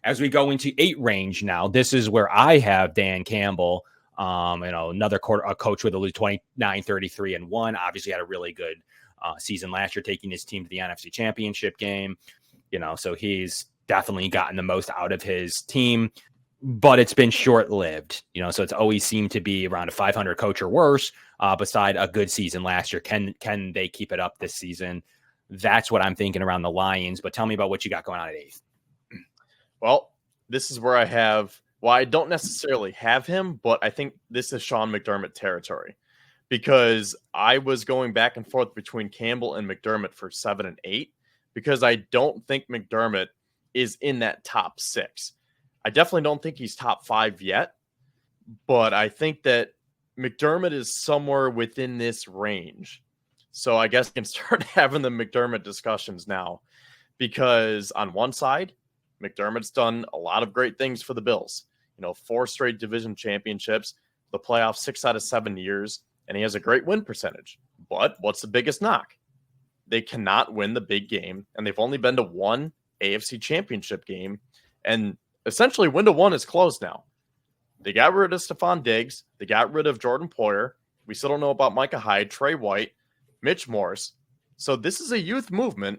As we go into 8 range now, this is where I have Dan Campbell, another a coach with a 29-33-1. Obviously had a really good season last year, taking his team to the NFC Championship game. So he's definitely gotten the most out of his team, but it's been short-lived. So it's always seemed to be around a 500 coach or worse. Beside a good season last year, can they keep it up this season? That's what I'm thinking around the Lions. But tell me about what you got going on at 8th. Well, this is where I don't necessarily have him, but I think this is Sean McDermott territory, because I was going back and forth between Campbell and McDermott for 7 and 8, because I don't think McDermott is in that top 6. I definitely don't think he's top 5 yet, but I think that McDermott is somewhere within this range. So I guess I can start having the McDermott discussions now, because on one side, McDermott's done a lot of great things for the Bills. 4 straight division championships, the playoffs 6 out of 7 years, and he has a great win percentage. But what's the biggest knock? They cannot win the big game, and they've only been to 1 AFC championship game, and essentially window 1 is closed now. They got rid of Stephon Diggs. They got rid of Jordan Poyer. We still don't know about Micah Hyde, Trey White, Mitch Morse. So this is a youth movement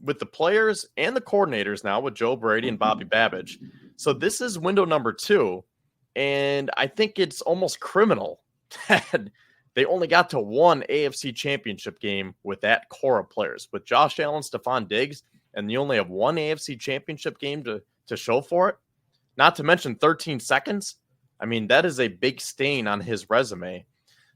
with the players and the coordinators now with Joe Brady and Bobby Babbage. So this is window number 2. And I think it's almost criminal that they only got to 1 AFC championship game with that core of players. With Josh Allen, Stephon Diggs, and you only have 1 AFC championship game to show for it. Not to mention 13 seconds. I mean, that is a big stain on his resume.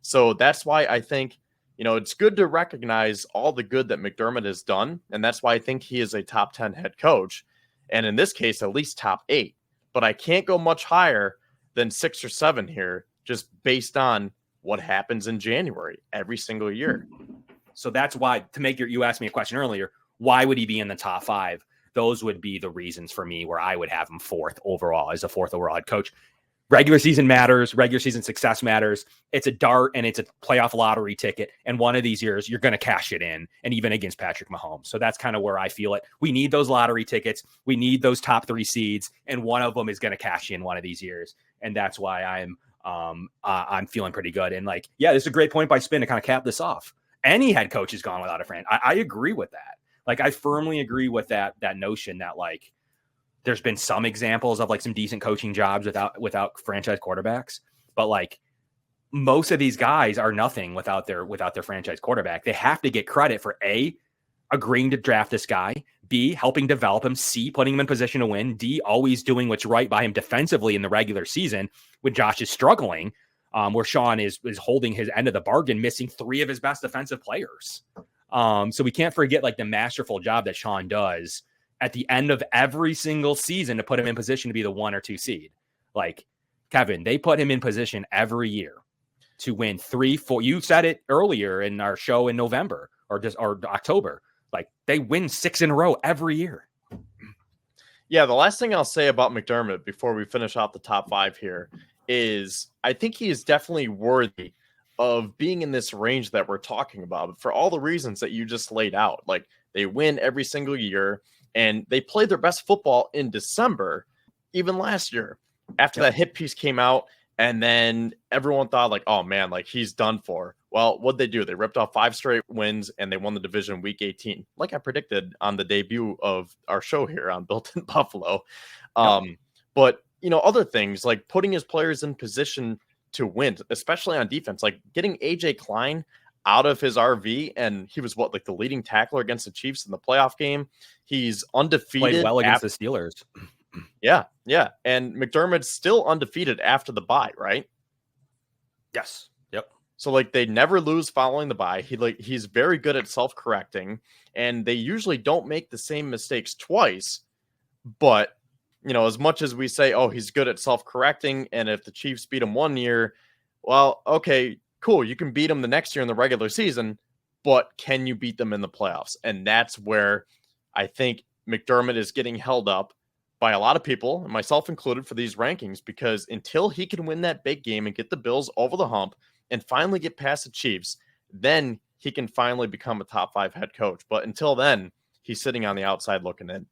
So that's why I think, it's good to recognize all the good that McDermott has done. And that's why I think he is a top 10 head coach. And in this case, at least top 8. But I can't go much higher than 6 or 7 here, just based on what happens in January every single year. So that's why, you asked me a question earlier, why would he be in the top 5? Those would be the reasons for me where I would have him 4th overall as a 4th overall head coach. Regular season matters. Regular season success matters. It's a dart and it's a playoff lottery ticket. And one of these years, you're going to cash it in, and even against Patrick Mahomes. So that's kind of where I feel it. We need those lottery tickets. We need those top 3 seeds, and one of them is going to cash in one of these years. And that's why I'm feeling pretty good. And this is a great point by Spin to kind of cap this off. Any head coach has gone without a franchise. I agree with that. I firmly agree with that notion that there's been some examples of some decent coaching jobs without franchise quarterbacks, but most of these guys are nothing without their franchise quarterback. They have to get credit for A, agreeing to draft this guy, B, helping develop him, C, putting him in position to win, D, always doing what's right by him defensively in the regular season when Josh is struggling, where Sean is holding his end of the bargain, missing 3 of his best defensive players. So we can't forget the masterful job that Sean does at the end of every single season to put him in position to be the 1 or 2 seed. Kevin, they put him in position every year to win 3, 4. You said it earlier in our show in November or October. They win 6 in a row every year. Yeah, the last thing I'll say about McDermott before we finish off the top 5 here is I think he is definitely worthy of being in this range that we're talking about for all the reasons that you just laid out. They win every single year, and they played their best football in December, even last year, after that hit piece came out. And then everyone thought oh man, he's done for. Well, what'd they do? They ripped off 5 straight wins, and they won the division week 18, like I predicted on the debut of our show here on Built in Buffalo. But, other things like putting his players in position to win, especially on defense, getting AJ Klein out of his RV, and he was the leading tackler against the Chiefs in the playoff game. He's undefeated. Played well against the Steelers. Yeah. And McDermott's still undefeated after the bye, right? Yes. Yep. So they never lose following the bye. He's very good at self-correcting, and they usually don't make the same mistakes twice. But, as much as we say, oh, he's good at self-correcting, and if the Chiefs beat him 1 year, well, okay, cool. You can beat them the next year in the regular season, but can you beat them in the playoffs? And that's where I think McDermott is getting held up by a lot of people, and myself included, for these rankings, because until he can win that big game and get the Bills over the hump and finally get past the Chiefs, then he can finally become a top 5 head coach. But until then, he's sitting on the outside looking in.